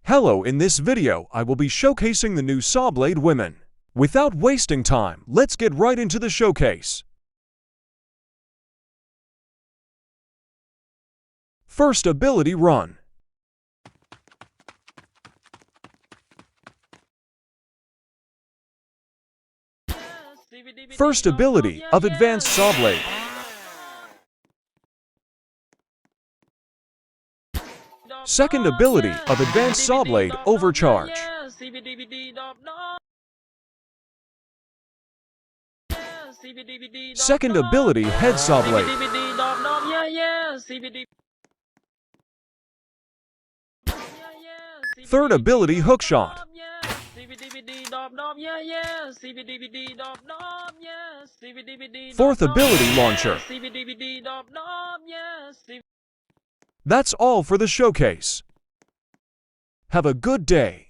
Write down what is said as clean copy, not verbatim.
Hello, in this video, I will be showcasing the new Sawblade women. Without wasting time, let's get right into the showcase. First ability, Run. First ability of Advanced Sawblade. Second ability of Advanced Sawblade, Overcharge. Second ability, Head Sawblade. Third ability, Hookshot. Fourth ability, Launcher. That's all for the showcase. Have a good day.